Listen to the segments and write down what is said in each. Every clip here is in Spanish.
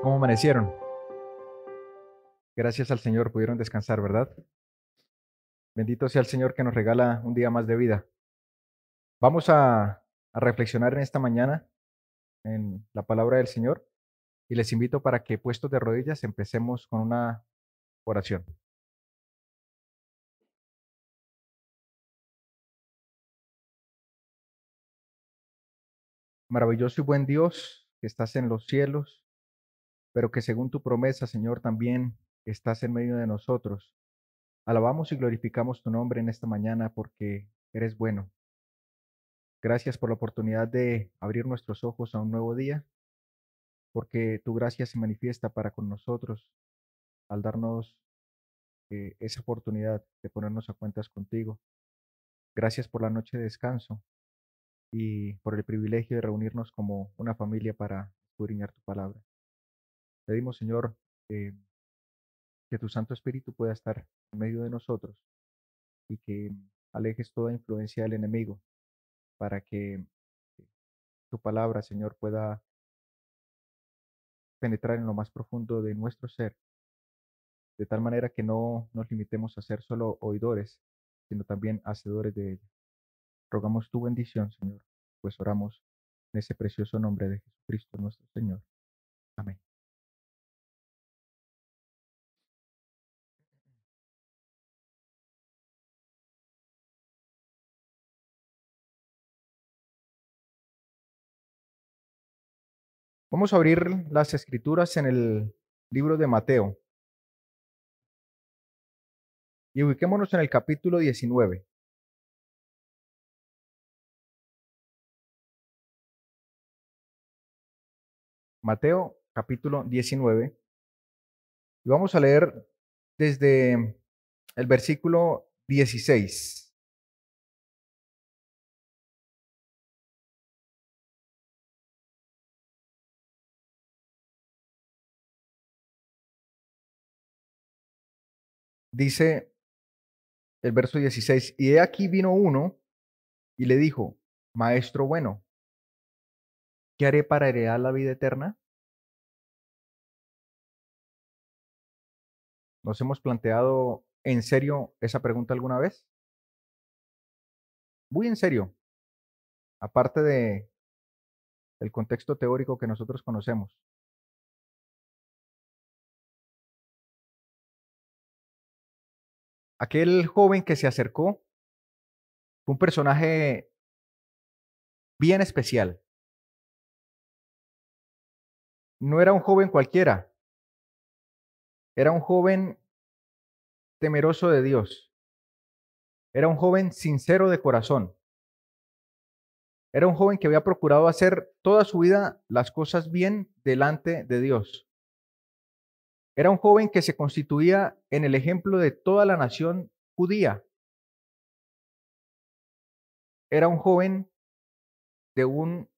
¿Cómo amanecieron? Gracias al Señor pudieron descansar, ¿verdad? Bendito sea el Señor que nos regala un día más de vida. Vamos a reflexionar en esta mañana en la palabra del Señor y les invito para que puestos de rodillas empecemos con una oración. Maravilloso y buen Dios que estás en los cielos, pero que según tu promesa, Señor, también estás en medio de nosotros. Alabamos y glorificamos tu nombre en esta mañana porque eres bueno. Gracias por la oportunidad de abrir nuestros ojos a un nuevo día porque tu gracia se manifiesta para con nosotros al darnos esa oportunidad de ponernos a cuentas contigo. Gracias por la noche de descanso y por el privilegio de reunirnos como una familia para escudriñar tu palabra. Pedimos, Señor, eh, que tu Santo Espíritu pueda estar en medio de nosotros y que alejes toda influencia del enemigo para que tu palabra, Señor, pueda penetrar en lo más profundo de nuestro ser, de tal manera que no nos limitemos a ser solo oidores, sino también hacedores de ella. Rogamos tu bendición, Señor, pues oramos en ese precioso nombre de Jesucristo nuestro Señor. Amén. Vamos a abrir las escrituras en el libro de Mateo y ubiquémonos en el capítulo 19. Mateo, capítulo 19. Y vamos a leer desde el versículo 16. Dice el verso 16, y he aquí vino uno y le dijo, Maestro bueno, ¿qué haré para heredar la vida eterna? ¿Nos hemos planteado en serio esa pregunta alguna vez? Muy en serio, aparte de el contexto teórico que nosotros conocemos. Aquel joven que se acercó fue un personaje bien especial. No era un joven cualquiera, era un joven temeroso de Dios, era un joven sincero de corazón, era un joven que había procurado hacer toda su vida las cosas bien delante de Dios. Era un joven que se constituía en el ejemplo de toda la nación judía. Era un joven de un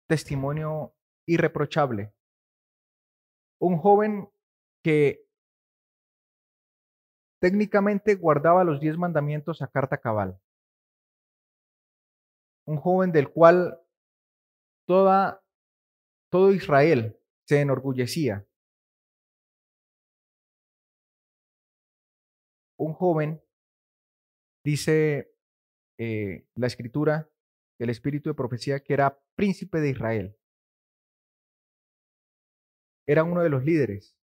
testimonio irreprochable, un joven que técnicamente guardaba los 10 mandamientos a carta cabal, un joven del cual toda, todo Israel se enorgullecía, un joven, dice la escritura, el espíritu de profecía, que era príncipe de Israel, era uno de los líderes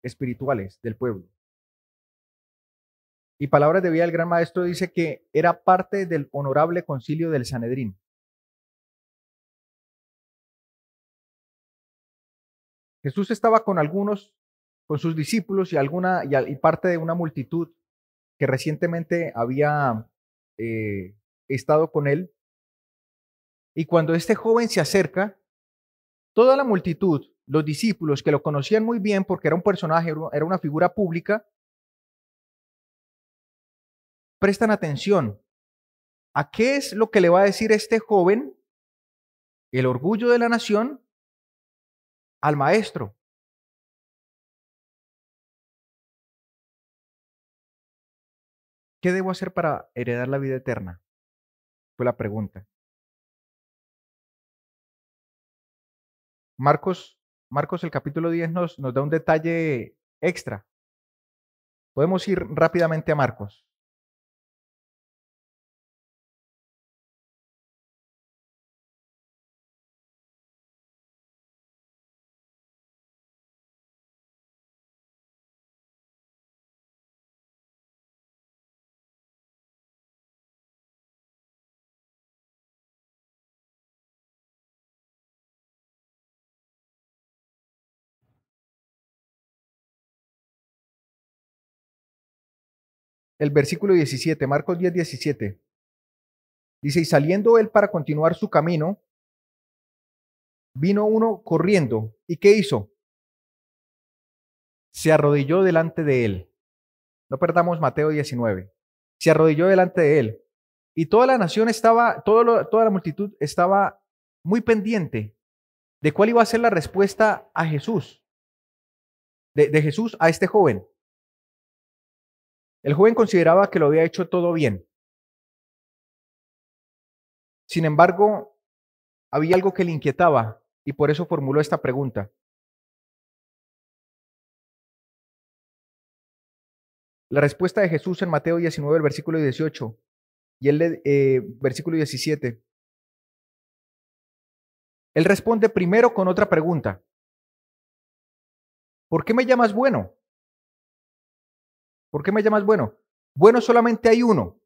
espirituales del pueblo. Y palabras de vida del gran maestro dice que era parte del honorable concilio del Sanedrín. Jesús estaba con algunos, con sus discípulos y parte de una multitud que recientemente había estado con él. Y cuando este joven se acerca, toda la multitud, los discípulos que lo conocían muy bien porque era un personaje, era una figura pública, prestan atención a qué es lo que le va a decir este joven, el orgullo de la nación, al maestro. ¿Qué debo hacer para heredar la vida eterna? Fue la pregunta. Marcos Marcos el capítulo 10 nos da un detalle extra. Podemos ir rápidamente a Marcos. El versículo 17, Marcos 10, 17. Dice, y saliendo él para continuar su camino, vino uno corriendo. ¿Y qué hizo? Se arrodilló delante de él. No perdamos Mateo 19. Se arrodilló delante de él. Y toda la nación estaba, toda la multitud estaba muy pendiente de cuál iba a ser la respuesta a Jesús, de Jesús a este joven. El joven consideraba que lo había hecho todo bien. Sin embargo, había algo que le inquietaba y por eso formuló esta pregunta. La respuesta de Jesús en Mateo 19, el versículo 18 y el versículo 17. Él responde primero con otra pregunta. ¿Por qué me llamas bueno? ¿Por qué me llamas bueno? Bueno solamente hay uno,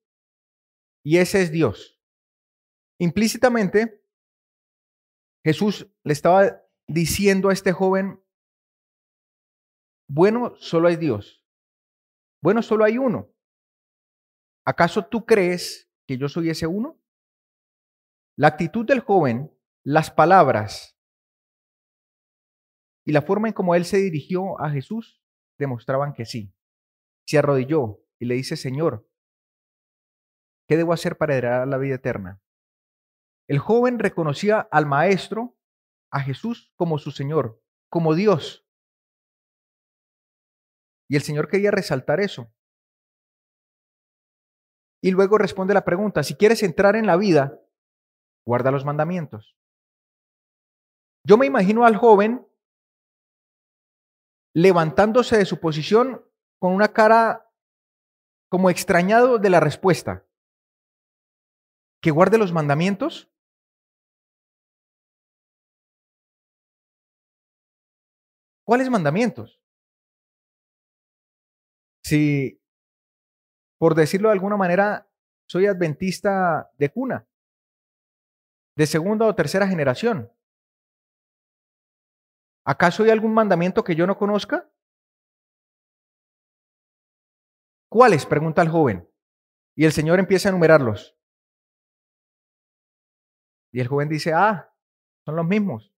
y ese es Dios. Implícitamente, Jesús le estaba diciendo a este joven, bueno solo hay Dios, bueno solo hay uno. ¿Acaso tú crees que yo soy ese uno? La actitud del joven, las palabras y la forma en cómo él se dirigió a Jesús demostraban que sí. Se arrodilló y le dice, Señor, ¿qué debo hacer para heredar la vida eterna? El joven reconocía al Maestro, a Jesús, como su Señor, como Dios. Y el Señor quería resaltar eso. Y luego responde la pregunta, si quieres entrar en la vida, guarda los mandamientos. Yo me imagino al joven levantándose de su posición con una cara como extrañado de la respuesta. ¿Que guarde los mandamientos? ¿Cuáles mandamientos? Si, por decirlo de alguna manera, soy adventista de cuna, de segunda o tercera generación, ¿acaso hay algún mandamiento que yo no conozca? ¿Cuáles? Pregunta el joven. Y el Señor empieza a enumerarlos. Y el joven dice, son los mismos.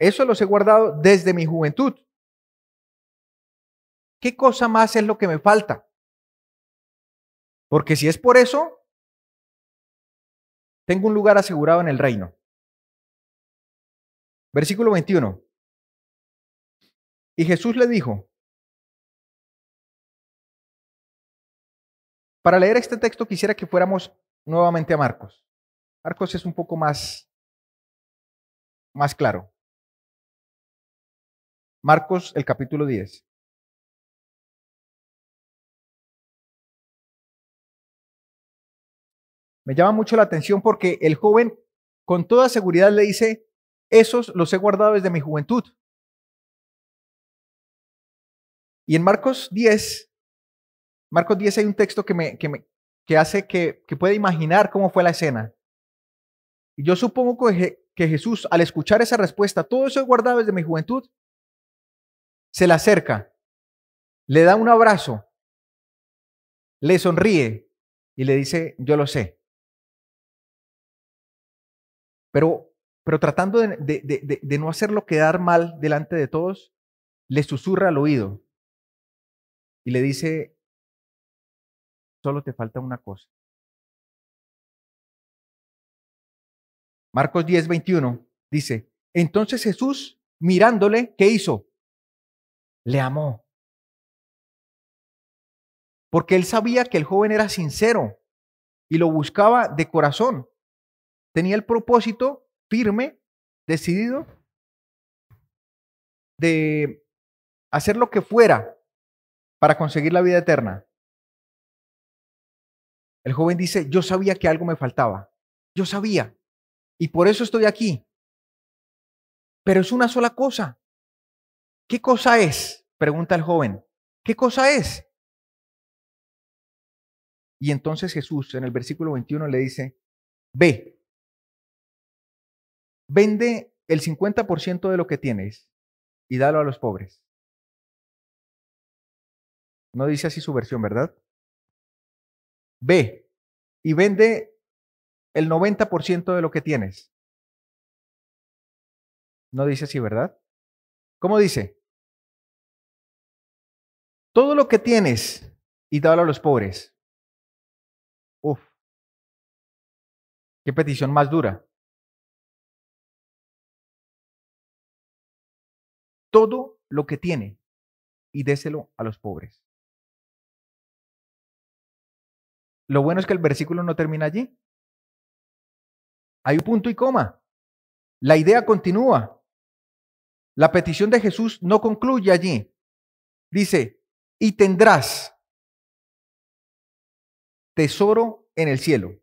Eso los he guardado desde mi juventud. ¿Qué cosa más es lo que me falta? Porque si es por eso, tengo un lugar asegurado en el reino. Versículo 21. Y Jesús le dijo, para leer este texto quisiera que fuéramos nuevamente a Marcos. Marcos es un poco más claro. Marcos, el capítulo 10. Me llama mucho la atención porque el joven con toda seguridad le dice, esos los he guardado desde mi juventud. Y en Marcos 10 hay un texto que hace que pueda imaginar cómo fue la escena. Y yo supongo que Jesús, al escuchar esa respuesta, todo eso he guardado desde mi juventud, se le acerca, le da un abrazo, le sonríe y le dice, yo lo sé. Pero tratando de no hacerlo quedar mal delante de todos, le susurra al oído y le dice, solo te falta una cosa. Marcos 10, 21 dice, entonces Jesús, mirándole, ¿qué hizo? Le amó. Porque él sabía que el joven era sincero y lo buscaba de corazón. Tenía el propósito firme, decidido, de hacer lo que fuera para conseguir la vida eterna. El joven dice, yo sabía que algo me faltaba. Yo sabía. Y por eso estoy aquí. Pero es una sola cosa. ¿Qué cosa es? Pregunta el joven. ¿Qué cosa es? Y entonces Jesús en el versículo 21 le dice, ve, vende el 50% de lo que tienes y dalo a los pobres. No dice así su versión, ¿verdad? Ve y vende el 90% de lo que tienes. No dice así, ¿verdad? ¿Cómo dice? Todo lo que tienes y dalo a los pobres. Uf, qué petición más dura. Todo lo que tiene y déselo a los pobres. Lo bueno es que el versículo no termina allí. Hay un punto y coma. La idea continúa. La petición de Jesús no concluye allí. Dice, y tendrás tesoro en el cielo.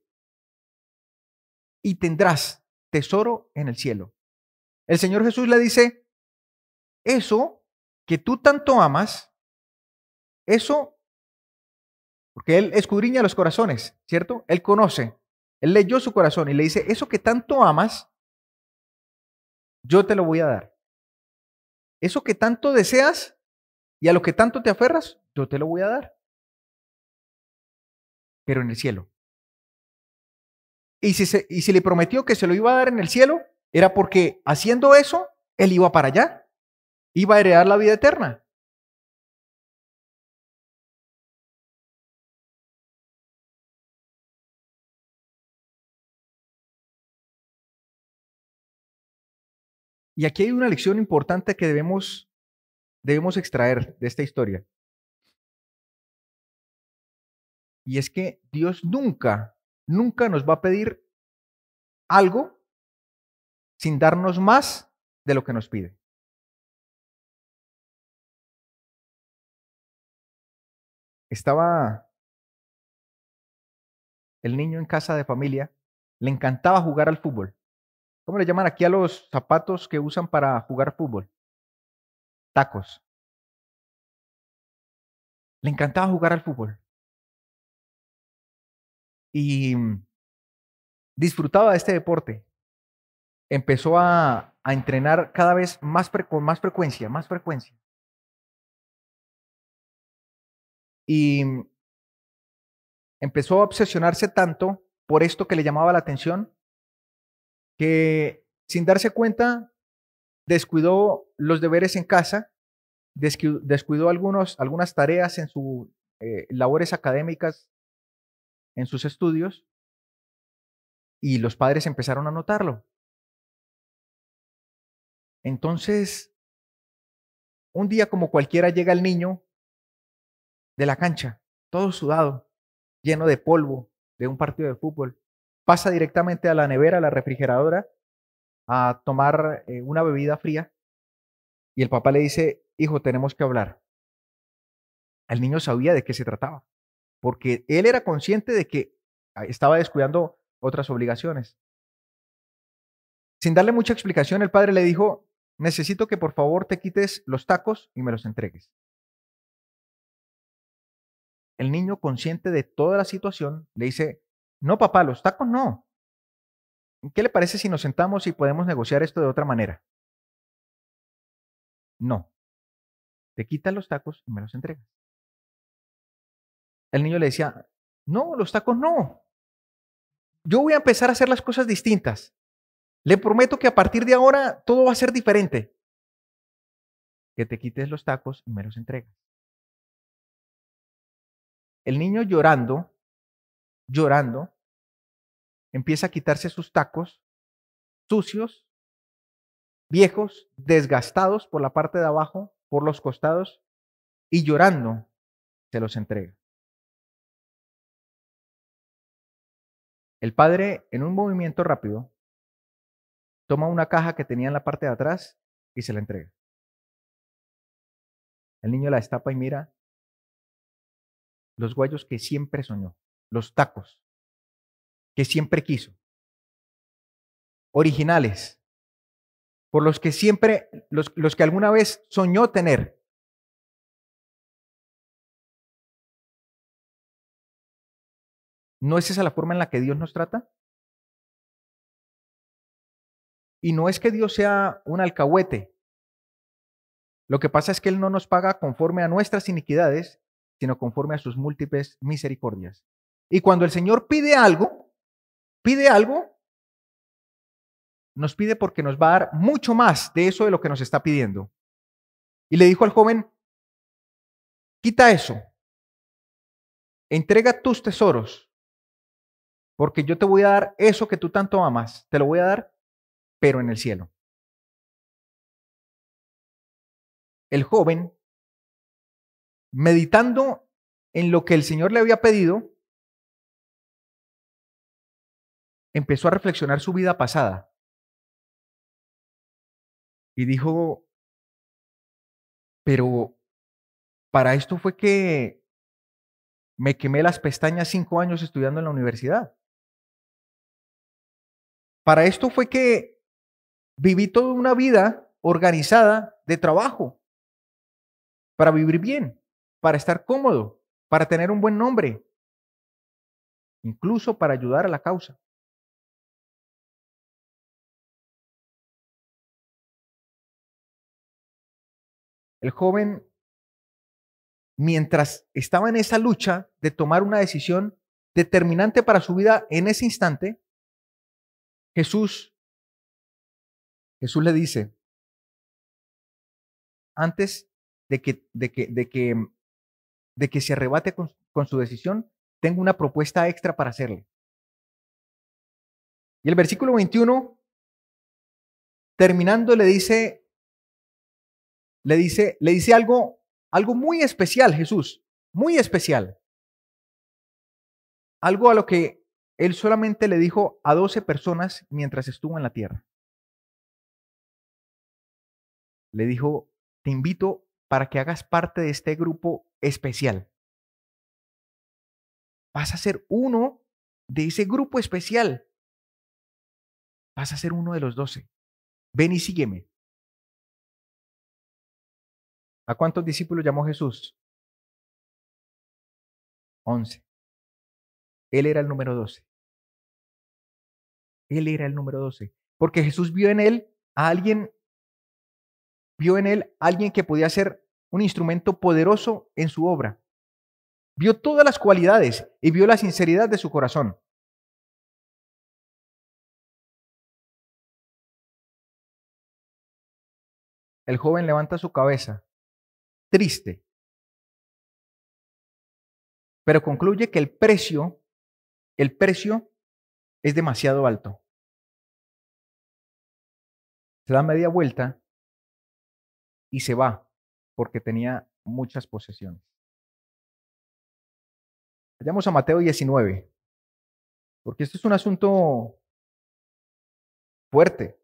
Y tendrás tesoro en el cielo. El Señor Jesús le dice, eso que tú tanto amas, eso, porque Él escudriña los corazones, ¿cierto? Él conoce, Él leyó su corazón y le dice, eso que tanto amas, yo te lo voy a dar. Eso que tanto deseas y a lo que tanto te aferras, yo te lo voy a dar. Pero en el cielo. Y si le prometió que se lo iba a dar en el cielo, era porque haciendo eso, él iba para allá, iba a heredar la vida eterna. Y aquí hay una lección importante que debemos extraer de esta historia. Y es que Dios nunca nos va a pedir algo sin darnos más de lo que nos pide. Estaba el niño en casa de familia, le encantaba jugar al fútbol. ¿Cómo le llaman aquí a los zapatos que usan para jugar fútbol? Tacos. Le encantaba jugar al fútbol. Y disfrutaba de este deporte. Empezó a entrenar cada vez con más frecuencia, más frecuencia. Y empezó a obsesionarse tanto por esto que le llamaba la atención, que sin darse cuenta descuidó los deberes en casa, descuidó algunas tareas en sus labores académicas, en sus estudios, y los padres empezaron a notarlo. Entonces, un día como cualquiera llega el niño de la cancha, todo sudado, lleno de polvo de un partido de fútbol. Pasa directamente a la nevera, a la refrigeradora, a tomar una bebida fría y el papá le dice, hijo, tenemos que hablar. El niño sabía de qué se trataba, porque él era consciente de que estaba descuidando otras obligaciones. Sin darle mucha explicación, el padre le dijo, necesito que por favor te quites los tacos y me los entregues. El niño, consciente de toda la situación, le dice, no, papá, los tacos no. ¿Qué le parece si nos sentamos y podemos negociar esto de otra manera? No, te quitas los tacos y me los entregas. El niño le decía, no, los tacos no. Yo voy a empezar a hacer las cosas distintas. Le prometo que a partir de ahora todo va a ser diferente. Que te quites los tacos y me los entregas. El niño llorando, empieza a quitarse sus tacos sucios, viejos, desgastados por la parte de abajo, por los costados, y llorando se los entrega. El padre, en un movimiento rápido, toma una caja que tenía en la parte de atrás y se la entrega. El niño la destapa y mira los guayos que siempre soñó, los tacos que siempre quiso, originales, por los que siempre, los que alguna vez soñó tener. ¿No es esa la forma en la que Dios nos trata? Y no es que Dios sea un alcahuete. Lo que pasa es que Él no nos paga conforme a nuestras iniquidades, sino conforme a sus múltiples misericordias. Y cuando el Señor pide algo, nos pide porque nos va a dar mucho más de eso de lo que nos está pidiendo. Y le dijo al joven, quita eso, entrega tus tesoros, porque yo te voy a dar eso que tú tanto amas, te lo voy a dar, pero en el cielo. El joven, meditando en lo que el Señor le había pedido, empezó a reflexionar su vida pasada y dijo, pero para esto fue que me quemé las pestañas 5 años estudiando en la universidad. Para esto fue que viví toda una vida organizada de trabajo, para vivir bien, para estar cómodo, para tener un buen nombre, incluso para ayudar a la causa. El joven, mientras estaba en esa lucha de tomar una decisión determinante para su vida en ese instante, Jesús, Jesús le dice, antes de que se arrebate con su decisión, tengo una propuesta extra para hacerle. Y el versículo 21, terminando, le dice algo muy especial, Jesús, muy especial. Algo a lo que él solamente le dijo a 12 personas mientras estuvo en la tierra. Le dijo, te invito para que hagas parte de este grupo especial. Vas a ser uno de ese grupo especial. Vas a ser uno de los 12. Ven y sígueme. ¿A cuántos discípulos llamó Jesús? 11. Él era el número 12. Él era el número 12. Porque Jesús vio en él a alguien que podía ser un instrumento poderoso en su obra. Vio todas las cualidades y vio la sinceridad de su corazón. El joven levanta su cabeza, triste, pero concluye que el precio es demasiado alto. Se da media vuelta y se va porque tenía muchas posesiones. Vayamos a Mateo 19, porque esto es un asunto fuerte.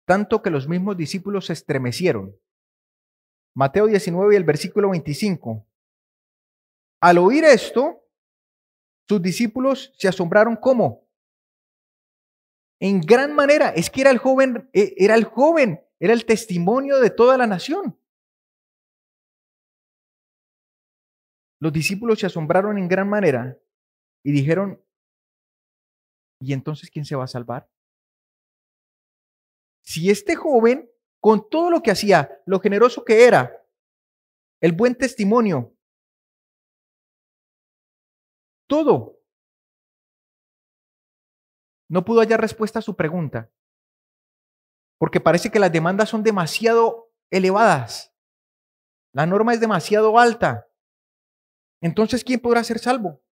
Tanto que los mismos discípulos se estremecieron. Mateo 19 y el versículo 25. Al oír esto, sus discípulos se asombraron. ¿Cómo? En gran manera. Es que era el joven, era el testimonio de toda la nación. Los discípulos se asombraron en gran manera y dijeron, ¿y entonces quién se va a salvar? Si este joven, con todo lo que hacía, lo generoso que era, el buen testimonio, todo, no pudo hallar respuesta a su pregunta, porque parece que las demandas son demasiado elevadas, la norma es demasiado alta. Entonces, ¿quién podrá ser salvo?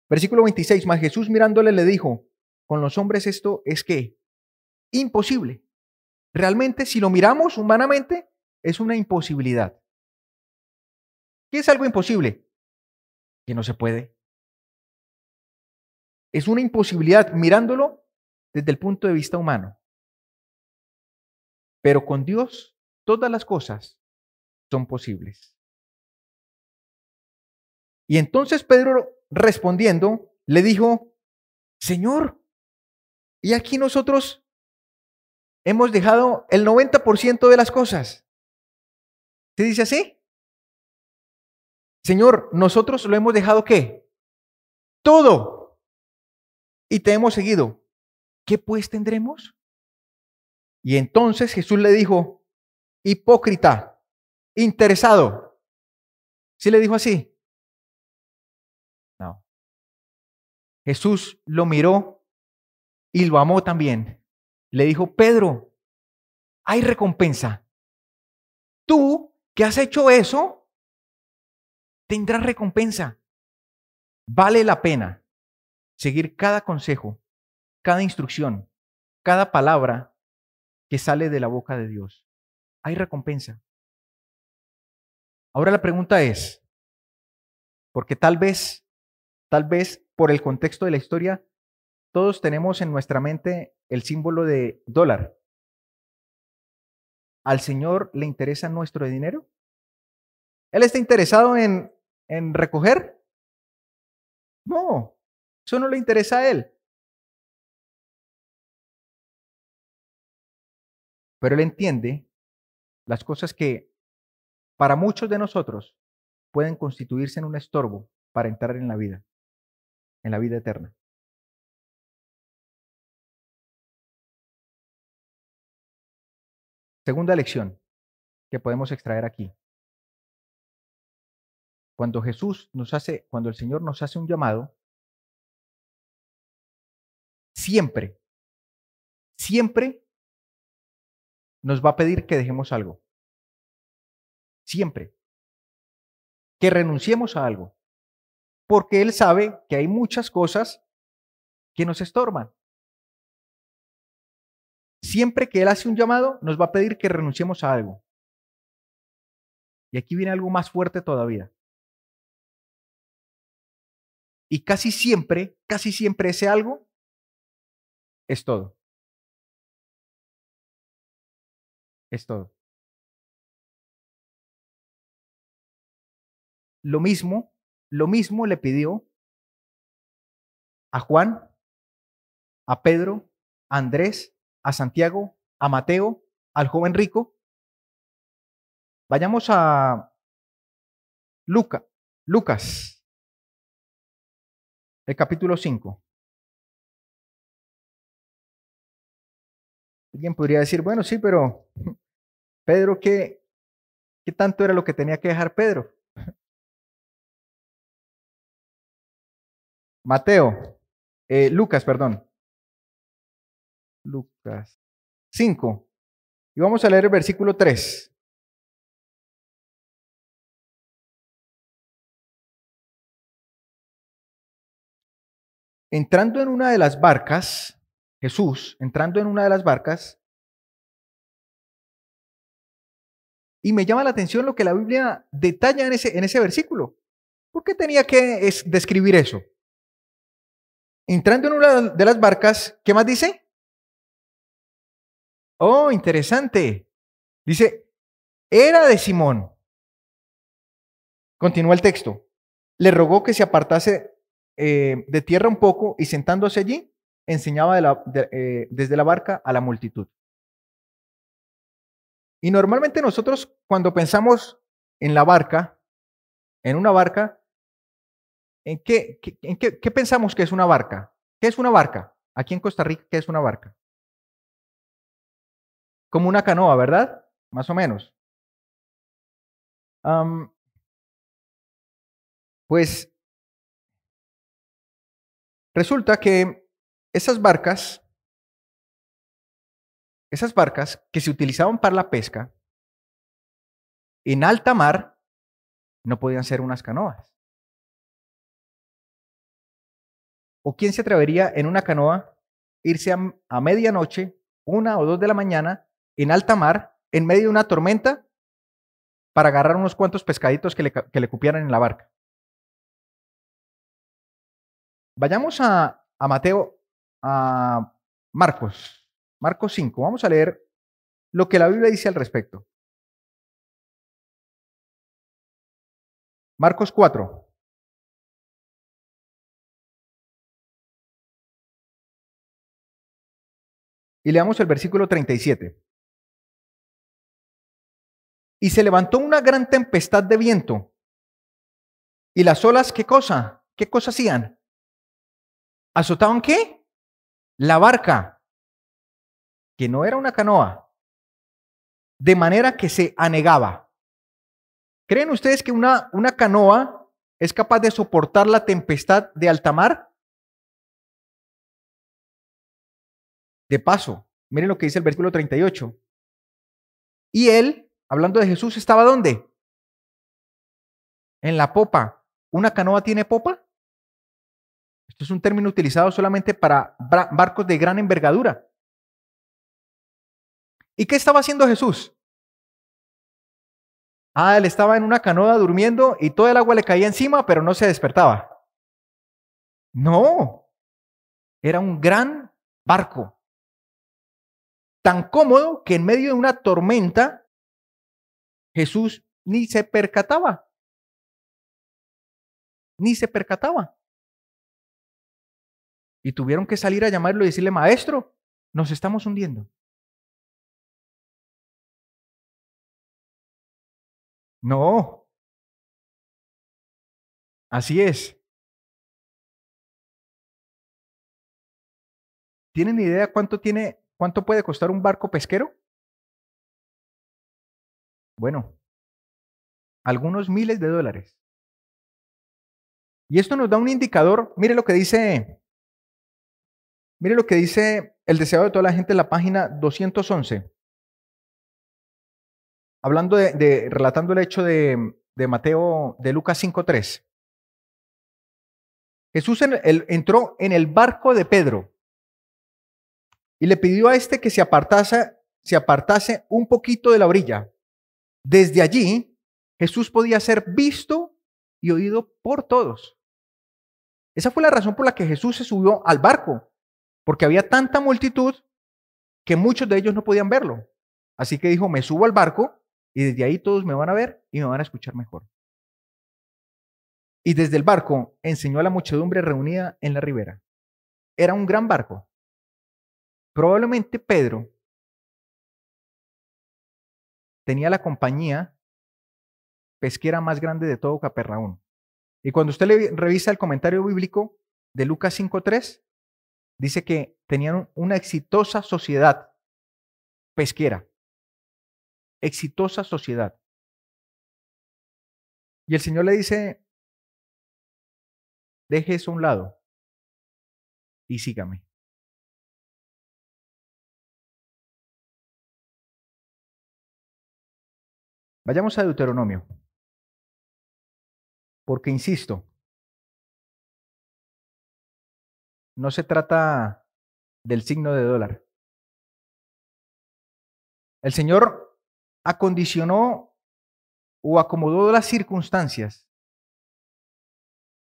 Versículo 26, mas Jesús mirándole le dijo, con los hombres esto es que imposible. Realmente, si lo miramos humanamente, es una imposibilidad. ¿Qué es algo imposible? Que no se puede. Es una imposibilidad mirándolo desde el punto de vista humano. pero con Dios todas las cosas son posibles. Y entonces Pedro, respondiendo, le dijo, Señor, y aquí nosotros hemos dejado el 90% de las cosas. ¿Se dice así? Señor, nosotros lo hemos dejado ¿qué? Todo. Y te hemos seguido. ¿Qué pues tendremos? Y entonces Jesús le dijo, hipócrita, interesado. ¿Sí le dijo así? No. Jesús lo miró y lo amó también. Le dijo, Pedro, hay recompensa. Tú que has hecho eso, tendrás recompensa. Vale la pena seguir cada consejo, cada instrucción, cada palabra que sale de la boca de Dios. Hay recompensa. Ahora la pregunta es, porque tal vez por el contexto de la historia, todos tenemos en nuestra mente el símbolo de dólar. ¿Al Señor le interesa nuestro dinero? ¿Él está interesado en recoger? No, eso no le interesa a Él. Pero Él entiende las cosas que para muchos de nosotros pueden constituirse en un estorbo para entrar en la vida eterna. Segunda lección que podemos extraer aquí. Cuando el Señor nos hace un llamado, siempre, siempre nos va a pedir que dejemos algo. Siempre. Que renunciemos a algo. Porque Él sabe que hay muchas cosas que nos estorban. Siempre que Él hace un llamado, nos va a pedir que renunciemos a algo. Y aquí viene algo más fuerte todavía. Y casi siempre ese algo es todo. Es todo. Lo mismo le pidió a Juan, a Pedro, a Andrés, a Santiago, a Mateo, al joven rico. Vayamos a Lucas, el capítulo 5. Alguien podría decir, bueno, sí, pero Pedro, ¿qué tanto era lo que tenía que dejar Pedro? Lucas, perdón. Lucas 5. Y vamos a leer el versículo 3. Entrando en una de las barcas, Jesús, entrando en una de las barcas, y me llama la atención lo que la Biblia detalla en ese versículo. ¿Por qué tenía que describir eso? Entrando en una de las barcas, ¿qué más dice? Oh, interesante. Dice, era de Simón. Continúa el texto. Le rogó que se apartase de tierra un poco y sentándose allí, enseñaba desde la barca a la multitud. Y normalmente nosotros cuando pensamos en la barca, en una barca, ¿qué pensamos que es una barca? ¿Qué es una barca? Aquí en Costa Rica, ¿qué es una barca? Como una canoa, ¿verdad? Más o menos. Am, pues resulta que esas barcas que se utilizaban para la pesca, en alta mar no podían ser unas canoas. ¿O quién se atrevería en una canoa irse a medianoche, 1 o 2 de la mañana, en alta mar, en medio de una tormenta, para agarrar unos cuantos pescaditos que le cupieran en la barca? Vayamos a Mateo, a Marcos 5. Vamos a leer lo que la Biblia dice al respecto. Marcos 4. Y leamos el versículo 37. Y se levantó una gran tempestad de viento. Y las olas, ¿qué cosa? ¿Qué cosa hacían? ¿Azotaban qué? La barca, que no era una canoa, de manera que se anegaba. ¿Creen ustedes que una canoa es capaz de soportar la tempestad de alta mar? De paso, miren lo que dice el versículo 38. Y él, hablando de Jesús, ¿estaba dónde? En la popa. ¿Una canoa tiene popa? Esto es un término utilizado solamente para barcos de gran envergadura. ¿Y qué estaba haciendo Jesús? Ah, él estaba en una canoa durmiendo y todo el agua le caía encima, pero no se despertaba. No, era un gran barco, tan cómodo que en medio de una tormenta Jesús ni se percataba, ni se percataba. Y tuvieron que salir a llamarlo y decirle, maestro, nos estamos hundiendo. No, así es. ¿Tienen idea cuánto puede costar un barco pesquero? Bueno, algunos miles de dólares. Y esto nos da un indicador. Mire lo que dice el deseo de toda la gente en la página 211. Hablando relatando el hecho de Mateo, de Lucas 5:3. Jesús entró en el barco de Pedro y le pidió a este que se apartase un poquito de la orilla. Desde allí, Jesús podía ser visto y oído por todos. Esa fue la razón por la que Jesús se subió al barco, porque había tanta multitud que muchos de ellos no podían verlo. Así que dijo, me subo al barco y desde ahí todos me van a ver y me van a escuchar mejor. Y desde el barco enseñó a la muchedumbre reunida en la ribera. Era un gran barco. Probablemente Pedro tenía la compañía pesquera más grande de todo Capernaum. Y cuando usted revisa el comentario bíblico de Lucas 5:3, dice que tenían una exitosa sociedad pesquera. Exitosa sociedad. Y el Señor le dice, deje eso a un lado y sígame. Vayamos a Deuteronomio, porque insisto, no se trata del signo de dólar. El Señor acondicionó o acomodó las circunstancias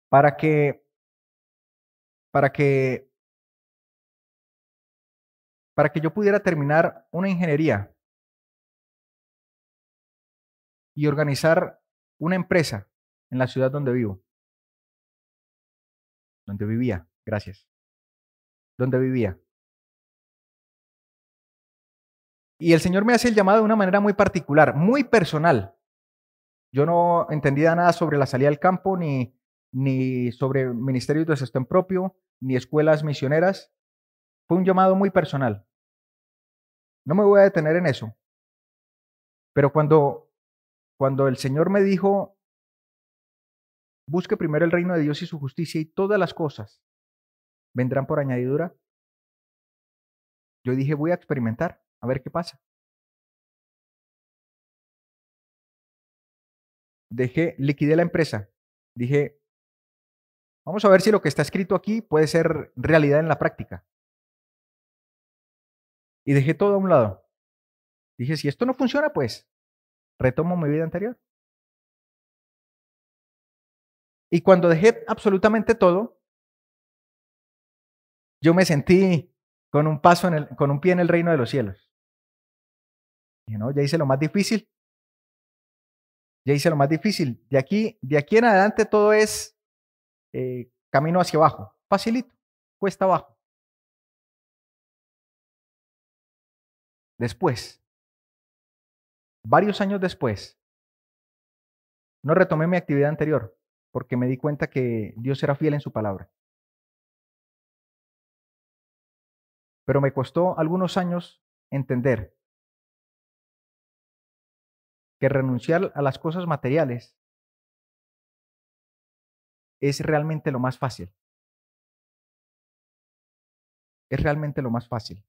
para que, para que, para que yo pudiera terminar una ingeniería y organizar una empresa en la ciudad donde vivo, donde vivía, gracias, donde vivía. Y el Señor me hace el llamado de una manera muy particular, muy personal. Yo no entendía nada sobre la salida al campo, ni sobre ministerios de gestión propio, ni escuelas misioneras. Fue un llamado muy personal. No me voy a detener en eso. Pero cuando el Señor me dijo, busque primero el reino de Dios y su justicia y todas las cosas vendrán por añadidura, yo dije, voy a experimentar, a ver qué pasa. Liquidé la empresa. Dije, vamos a ver si lo que está escrito aquí puede ser realidad en la práctica. Y dejé todo a un lado. Dije, si esto no funciona, pues retomo mi vida anterior. Y cuando dejé absolutamente todo, yo me sentí con un pie en el reino de los cielos. Dije, no, ya hice lo más difícil, ya hice lo más difícil. De aquí en adelante todo es camino hacia abajo, facilito, cuesta abajo. Después, varios años después, no retomé mi actividad anterior porque me di cuenta que Dios era fiel en su palabra. Pero me costó algunos años entender que renunciar a las cosas materiales es realmente lo más fácil. Es realmente lo más fácil.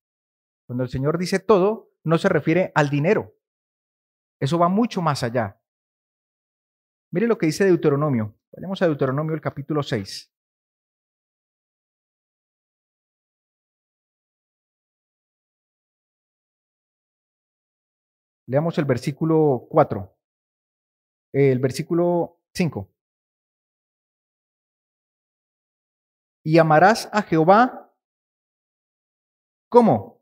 Cuando el Señor dice todo, no se refiere al dinero. Eso va mucho más allá. Mire lo que dice Deuteronomio. Vayamos a Deuteronomio, el capítulo 6. Leamos el versículo 4, el versículo 5. Y amarás a Jehová, ¿cómo?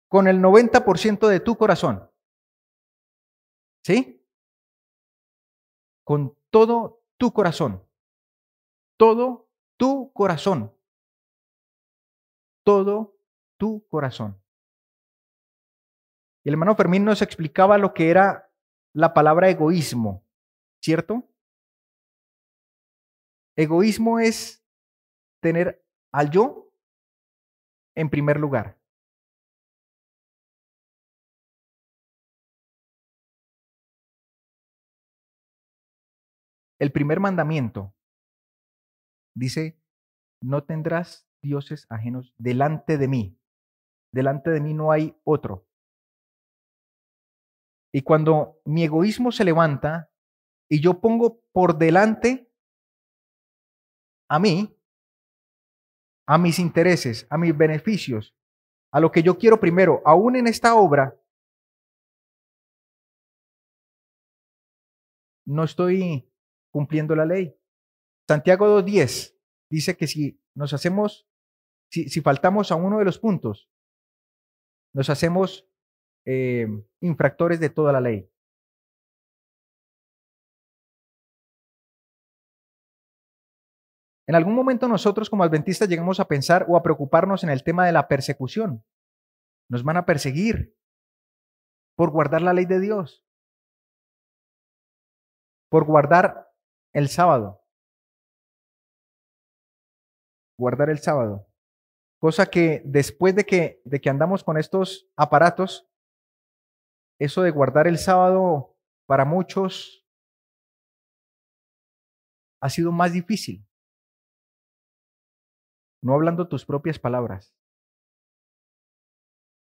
Con el 90% de tu corazón. ¿Sí? Con todo tu corazón. Todo tu corazón. Todo tu corazón. Y el hermano Fermín nos explicaba lo que era la palabra egoísmo, ¿cierto? Egoísmo es tener al yo en primer lugar. El primer mandamiento dice, no tendrás dioses ajenos delante de mí. Delante de mí no hay otro. Y cuando mi egoísmo se levanta y yo pongo por delante a mí, a mis intereses, a mis beneficios, a lo que yo quiero primero, aún en esta obra, no estoy cumpliendo la ley. Santiago 2:10 dice que si nos hacemos, si faltamos a uno de los puntos, nos hacemos infractores de toda la ley. En algún momento nosotros como adventistas llegamos a pensar o a preocuparnos en el tema de la persecución. Nos van a perseguir por guardar la ley de Dios, por guardar el sábado. Cosa que después de que andamos con estos aparatos, eso de guardar el sábado para muchos ha sido más difícil. No hablando tus propias palabras,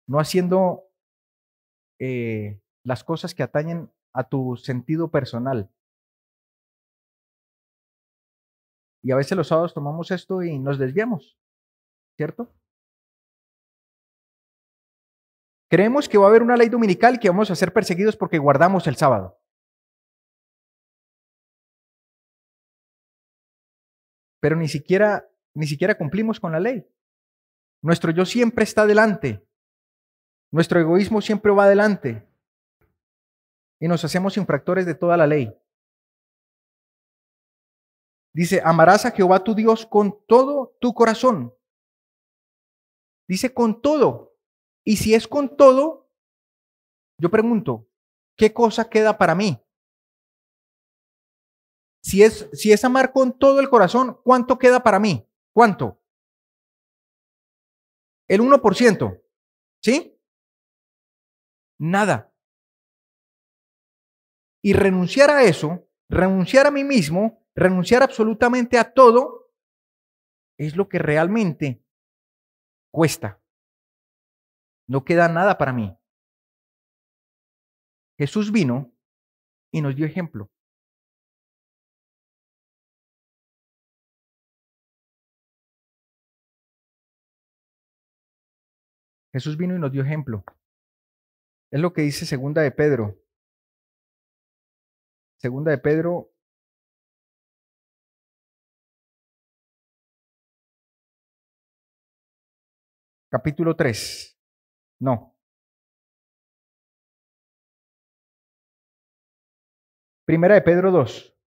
no haciendo las cosas que atañen a tu sentido personal. Y a veces los sábados tomamos esto y nos desviamos, ¿cierto? Creemos que va a haber una ley dominical que vamos a ser perseguidos porque guardamos el sábado. Pero ni siquiera cumplimos con la ley. Nuestro yo siempre está delante. Nuestro egoísmo siempre va adelante. Y nos hacemos infractores de toda la ley. Dice, amarás a Jehová tu Dios con todo tu corazón. Dice con todo. Y si es con todo, yo pregunto, ¿qué cosa queda para mí? Si es amar con todo el corazón, ¿cuánto queda para mí? ¿Cuánto? El 1%. ¿Sí? Nada. Y renunciar a eso, renunciar a mí mismo, renunciar absolutamente a todo, es lo que realmente cuesta. No queda nada para mí. Jesús vino y nos dio ejemplo. Jesús vino y nos dio ejemplo. Es lo que dice Segunda de Pedro. Segunda de Pedro, capítulo 3. No. Primera de Pedro 2,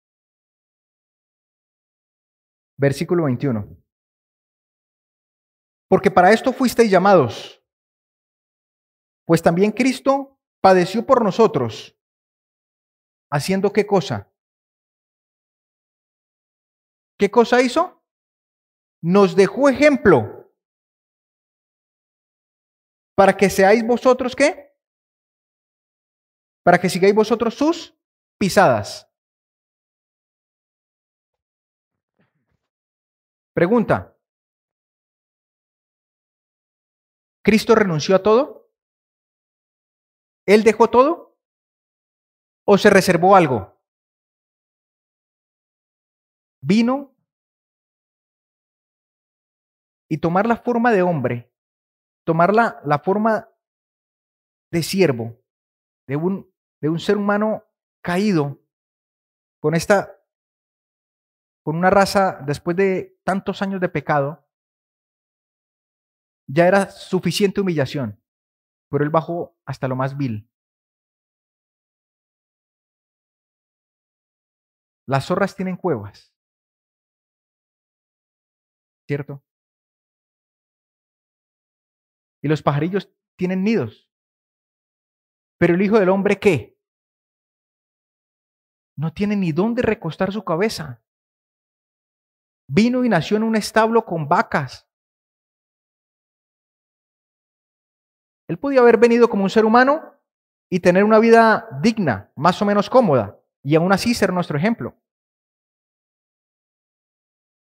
versículo 21. Porque para esto fuisteis llamados, pues también Cristo padeció por nosotros, haciendo ¿qué cosa? ¿Qué cosa hizo? Nos dejó ejemplo para que seáis vosotros ¿qué? Para que sigáis vosotros sus pisadas. Pregunta, ¿Cristo renunció a todo? ¿Él dejó todo? ¿O se reservó algo? Vino y tomar la forma de hombre, tomar la forma de siervo, de un ser humano caído, con esta, con una raza después de tantos años de pecado, ya era suficiente humillación, pero él bajó hasta lo más vil. Las zorras tienen cuevas, ¿cierto? Y los pajarillos tienen nidos. Pero el Hijo del Hombre, ¿qué? No tiene ni dónde recostar su cabeza. Vino y nació en un establo con vacas. Él podía haber venido como un ser humano y tener una vida digna, más o menos cómoda, y aún así ser nuestro ejemplo.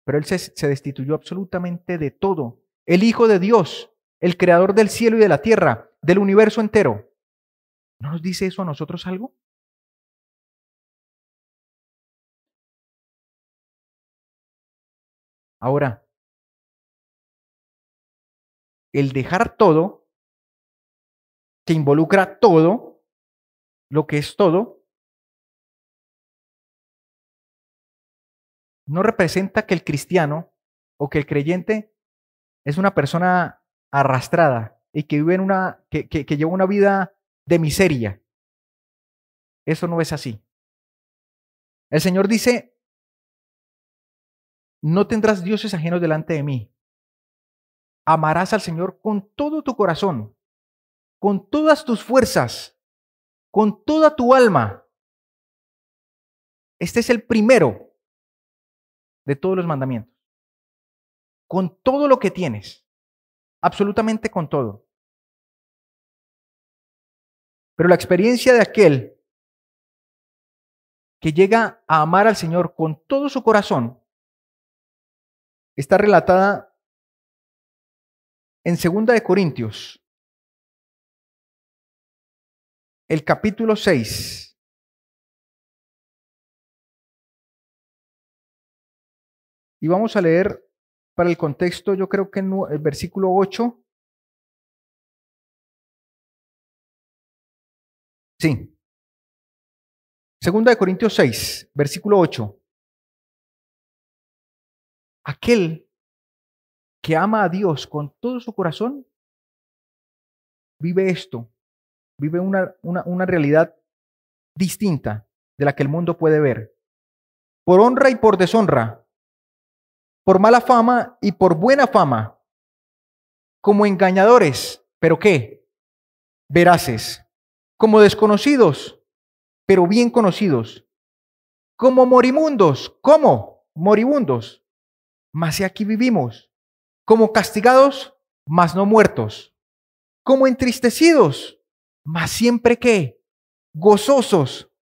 Pero él se destituyó absolutamente de todo. El Hijo de Dios, el creador del cielo y de la tierra, del universo entero. ¿No nos dice eso a nosotros algo? Ahora, el dejar todo, que involucra todo, lo que es todo, no representa que el cristiano o que el creyente es una persona arrastrada y que vive que lleva una vida de miseria. Eso no es así. El Señor dice, no tendrás dioses ajenos delante de mí. Amarás al Señor con todo tu corazón, con todas tus fuerzas, con toda tu alma. Este es el primero de todos los mandamientos. Con todo lo que tienes, absolutamente con todo. Pero la experiencia de aquel que llega a amar al Señor con todo su corazón está relatada en 2 Corintios, el capítulo 6. Y vamos a leer para el contexto, yo creo que en el versículo 8. Sí. 2 Corintios 6, versículo 8. Aquel que ama a Dios con todo su corazón, vive esto, vive una realidad distinta de la que el mundo puede ver. Por honra y por deshonra, por mala fama y por buena fama, como engañadores, pero ¿qué? Veraces, como desconocidos, pero bien conocidos, como moribundos, ¿cómo? Moribundos, mas aquí vivimos, como castigados, mas no muertos, como entristecidos, mas siempre ¿qué? Gozosos,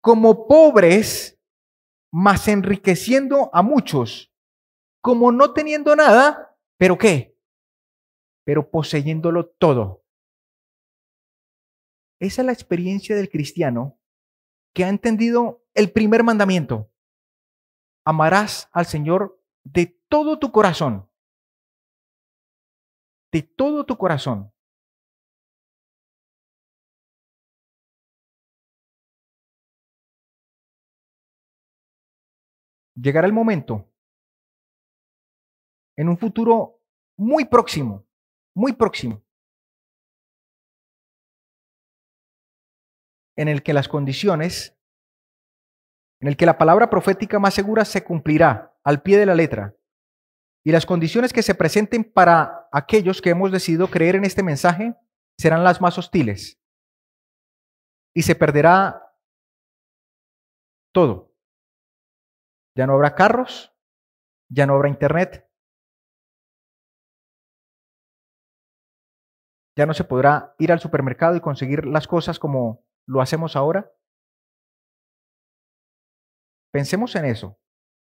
como pobres, mas enriqueciendo a muchos, como no teniendo nada, pero ¿qué? Pero poseyéndolo todo. Esa es la experiencia del cristiano que ha entendido el primer mandamiento. Amarás al Señor de todo tu corazón. De todo tu corazón. Llegará el momento, en un futuro muy próximo, en el que las condiciones en el que la palabra profética más segura se cumplirá al pie de la letra, y las condiciones que se presenten para aquellos que hemos decidido creer en este mensaje serán las más hostiles, y se perderá todo. Ya no habrá carros, ya no habrá internet, ya no se podrá ir al supermercado y conseguir las cosas como lo hacemos ahora. Pensemos en eso,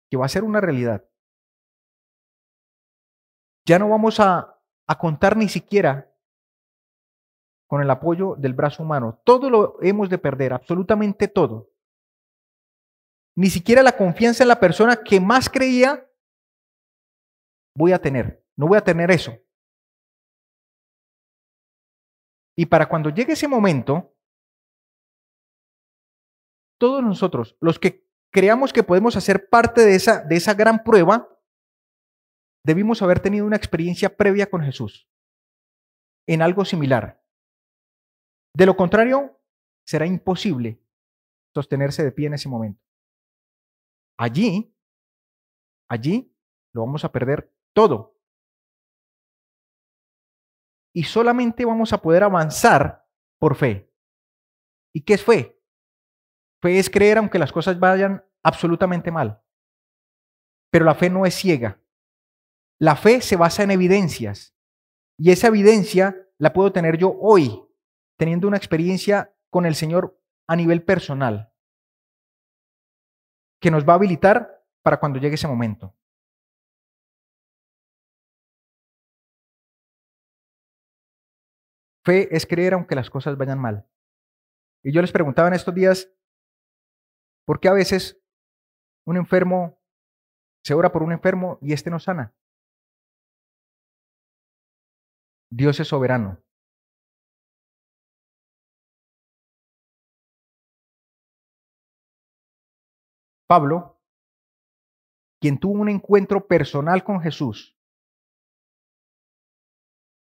que va a ser una realidad. Ya no vamos a contar ni siquiera con el apoyo del brazo humano. Todo lo hemos de perder, absolutamente todo. Ni siquiera la confianza en la persona que más creía voy a tener. No voy a tener eso. Y para cuando llegue ese momento, todos nosotros, los que creamos que podemos hacer parte de esa gran prueba, debimos haber tenido una experiencia previa con Jesús en algo similar. De lo contrario, será imposible sostenerse de pie en ese momento. Allí lo vamos a perder todo. Y solamente vamos a poder avanzar por fe. ¿Y qué es fe? Fe es creer aunque las cosas vayan absolutamente mal. Pero la fe no es ciega. La fe se basa en evidencias. Y esa evidencia la puedo tener yo hoy, teniendo una experiencia con el Señor a nivel personal, que nos va a habilitar para cuando llegue ese momento. Fe es creer aunque las cosas vayan mal. Y yo les preguntaba en estos días, ¿por qué a veces un enfermo se ora por un enfermo y este no sana? Dios es soberano. Pablo, quien tuvo un encuentro personal con Jesús,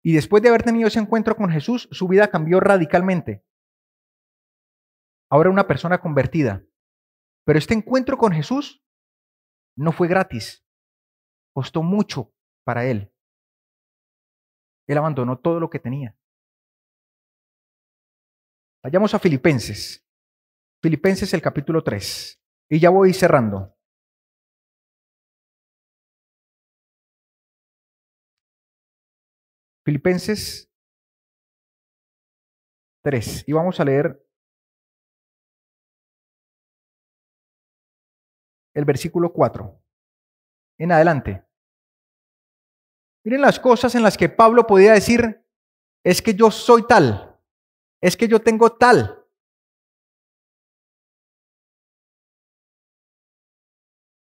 y después de haber tenido ese encuentro con Jesús, su vida cambió radicalmente. Ahora una persona convertida. Pero este encuentro con Jesús no fue gratis, costó mucho para él. Él abandonó todo lo que tenía. Vayamos a Filipenses. Filipenses el capítulo 3. Y ya voy cerrando. Filipenses 3. Y vamos a leer el versículo 4 en adelante. Miren las cosas en las que Pablo podía decir, es que yo soy tal, es que yo tengo tal.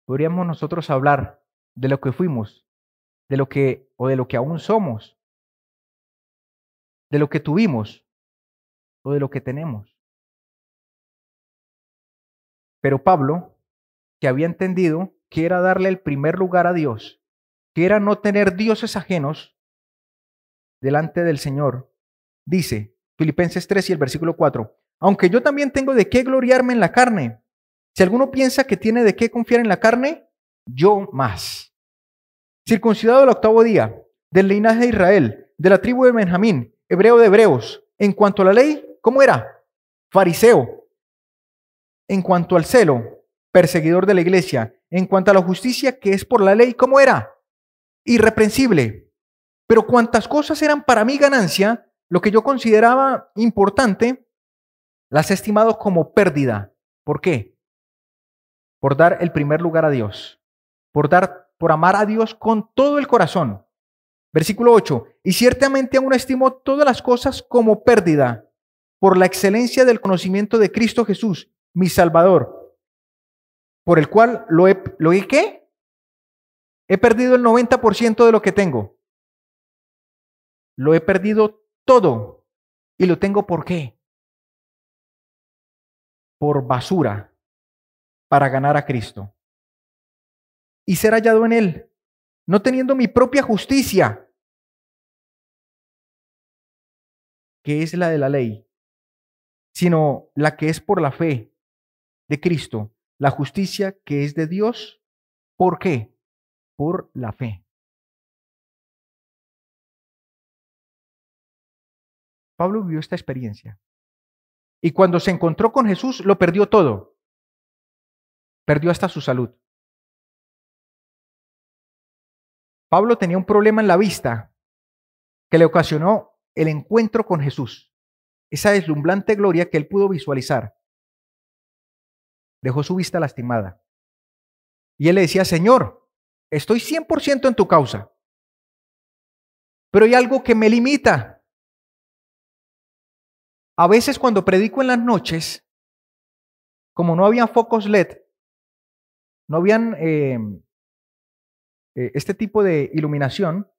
Podríamos nosotros hablar de lo que fuimos, de lo que o de lo que aún somos, de lo que tuvimos o de lo que tenemos. Pero Pablo, que había entendido que era darle el primer lugar a Dios, que era no tener dioses ajenos delante del Señor, dice Filipenses 3 y el versículo 4, aunque yo también tengo de qué gloriarme en la carne, si alguno piensa que tiene de qué confiar en la carne, yo más. Circuncidado al octavo día, del linaje de Israel, de la tribu de Benjamín, hebreo de hebreos, en cuanto a la ley, ¿cómo era? Fariseo. En cuanto al celo, perseguidor de la iglesia. En cuanto a la justicia que es por la ley, ¿cómo era? Irreprensible. Pero cuantas cosas eran para mí ganancia, lo que yo consideraba importante, las he estimado como pérdida. ¿Por qué? Por dar el primer lugar a Dios. Por amar a Dios con todo el corazón. Versículo 8. Y ciertamente aún estimo todas las cosas como pérdida por la excelencia del conocimiento de Cristo Jesús, mi Salvador, por el cual ¿qué? He perdido el 90% de lo que tengo. Lo he perdido todo. ¿Y lo tengo por qué? Por basura, para ganar a Cristo. Y ser hallado en Él, no teniendo mi propia justicia, que es la de la ley, sino la que es por la fe de Cristo, la justicia que es de Dios. ¿Por qué? Por la fe. Pablo vivió esta experiencia. Y cuando se encontró con Jesús, lo perdió todo. Perdió hasta su salud. Pablo tenía un problema en la vista que le ocasionó el encuentro con Jesús. Esa deslumbrante gloria que él pudo visualizar dejó su vista lastimada. Y él le decía, Señor, estoy 100% en tu causa, pero hay algo que me limita. A veces cuando predico en las noches, como no habían focos LED, no habían este tipo de iluminación,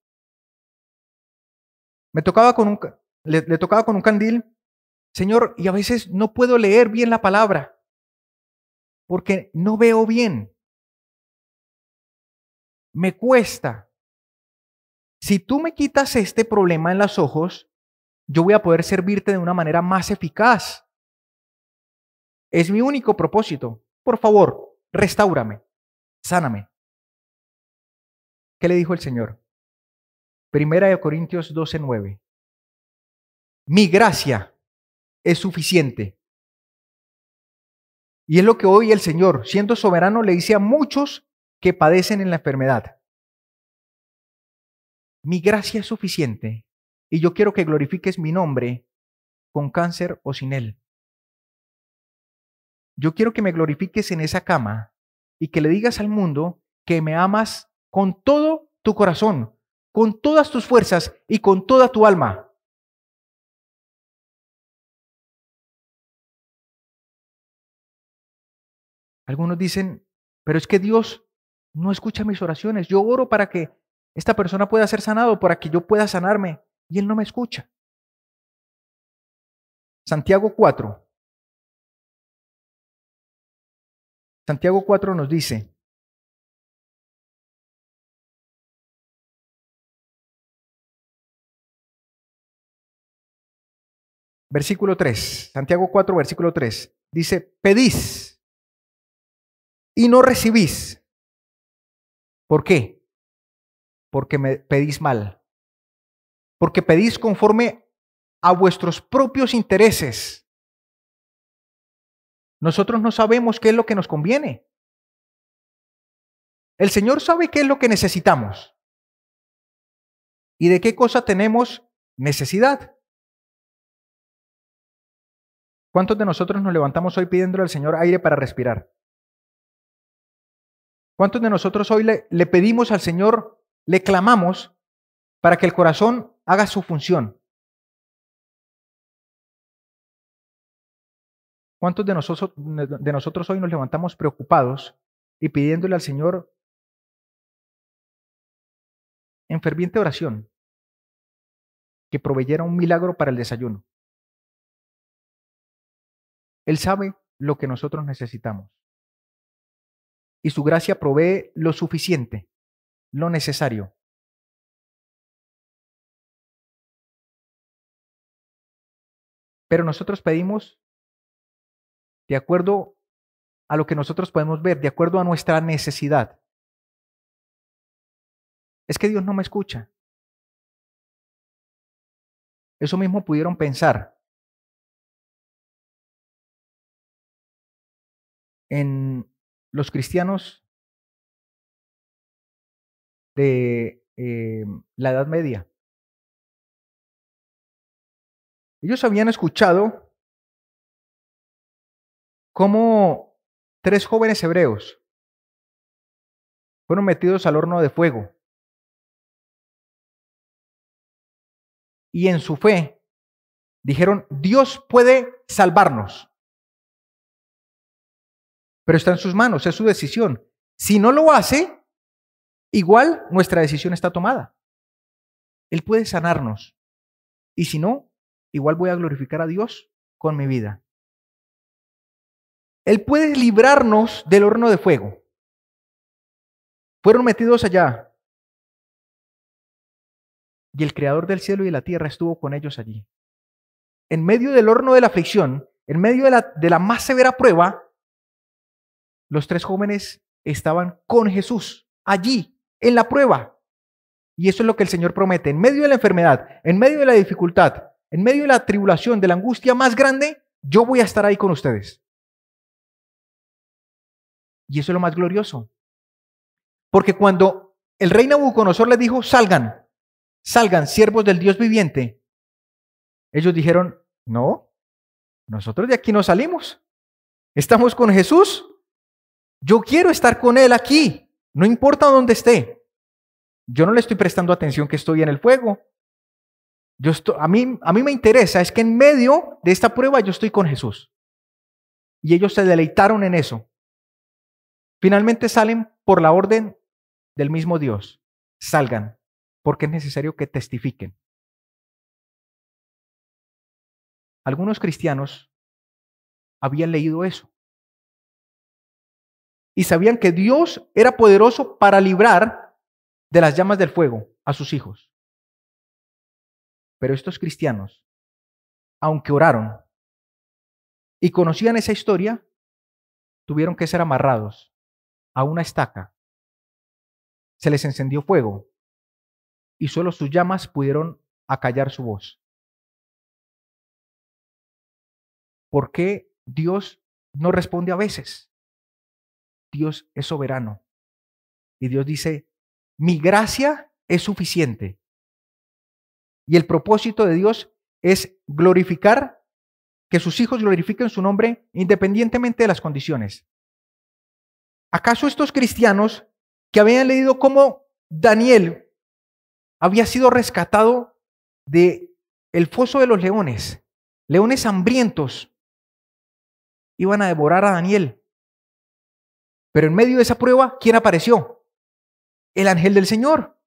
me tocaba le tocaba con un candil, Señor, y a veces no puedo leer bien la palabra porque no veo bien. Me cuesta. Si tú me quitas este problema en los ojos, yo voy a poder servirte de una manera más eficaz. Es mi único propósito. Por favor, restáurame, sáname. ¿Qué le dijo el Señor? Primera de Corintios 12:9. Mi gracia es suficiente. Y es lo que hoy el Señor, siendo soberano, le dice a muchos que padecen en la enfermedad. Mi gracia es suficiente y yo quiero que glorifiques mi nombre con cáncer o sin él. Yo quiero que me glorifiques en esa cama y que le digas al mundo que me amas con todo tu corazón, con todas tus fuerzas y con toda tu alma. Algunos dicen, pero es que Dios no escucha mis oraciones. Yo oro para que esta persona pueda ser sanado, para que yo pueda sanarme, y Él no me escucha. Santiago 4. Santiago 4 nos dice, versículo 3, Santiago 4, versículo 3, dice, pedís y no recibís. ¿Por qué? Porque me pedís mal. Porque pedís conforme a vuestros propios intereses. Nosotros no sabemos qué es lo que nos conviene. El Señor sabe qué es lo que necesitamos y de qué cosa tenemos necesidad. ¿Cuántos de nosotros nos levantamos hoy pidiéndole al Señor aire para respirar? ¿Cuántos de nosotros hoy le pedimos al Señor, le clamamos para que el corazón haga su función? ¿Cuántos de nosotros hoy nos levantamos preocupados y pidiéndole al Señor en ferviente oración que proveyera un milagro para el desayuno? Él sabe lo que nosotros necesitamos y su gracia provee lo suficiente, lo necesario. Pero nosotros pedimos de acuerdo a lo que nosotros podemos ver, de acuerdo a nuestra necesidad. Es que Dios no me escucha. Eso mismo pudieron pensar en los cristianos de la Edad Media. Ellos habían escuchado cómo 3 jóvenes hebreos fueron metidos al horno de fuego y en su fe dijeron, Dios puede salvarnos, pero está en sus manos, es su decisión. Si no lo hace, igual nuestra decisión está tomada. Él puede sanarnos y si no, igual voy a glorificar a Dios con mi vida. Él puede librarnos del horno de fuego. Fueron metidos allá y el Creador del cielo y de la tierra estuvo con ellos allí. En medio del horno de la aflicción, en medio de la más severa prueba, Los 3 jóvenes estaban con Jesús, allí, en la prueba. Y eso es lo que el Señor promete. En medio de la enfermedad, en medio de la dificultad, en medio de la tribulación, de la angustia más grande, yo voy a estar ahí con ustedes. Y eso es lo más glorioso. Porque cuando el rey Nabucodonosor les dijo, salgan, salgan, siervos del Dios viviente, ellos dijeron, no, nosotros de aquí no salimos. Estamos con Jesús. Yo quiero estar con Él aquí, no importa dónde esté. Yo no le estoy prestando atención que estoy en el fuego. A mí me interesa es que en medio de esta prueba yo estoy con Jesús. Y ellos se deleitaron en eso. Finalmente salen por la orden del mismo Dios. Salgan, porque es necesario que testifiquen. Algunos cristianos habían leído eso y sabían que Dios era poderoso para librar de las llamas del fuego a sus hijos. Pero estos cristianos, aunque oraron y conocían esa historia, tuvieron que ser amarrados a una estaca. Se les encendió fuego y solo sus llamas pudieron acallar su voz. ¿Por qué Dios no responde a veces? Dios es soberano y Dios dice, mi gracia es suficiente. Y el propósito de Dios es glorificar, que sus hijos glorifiquen su nombre independientemente de las condiciones. ¿Acaso estos cristianos que habían leído cómo Daniel había sido rescatado de el foso de los leones, leones hambrientos, iban a devorar a Daniel? Pero en medio de esa prueba, ¿quién apareció? El ángel del Señor.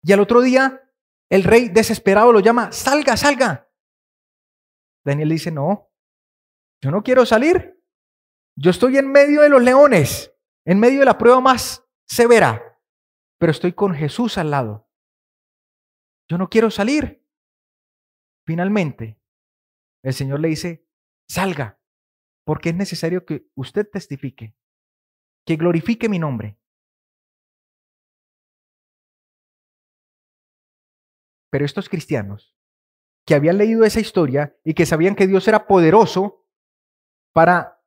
Y al otro día, el rey desesperado lo llama, salga, salga. Daniel dice, no, yo no quiero salir. Yo estoy en medio de los leones, en medio de la prueba más severa, pero estoy con Jesús al lado. Yo no quiero salir. Finalmente, el Señor le dice, salga, porque es necesario que usted testifique, que glorifique mi nombre. Pero estos cristianos que habían leído esa historia y que sabían que Dios era poderoso para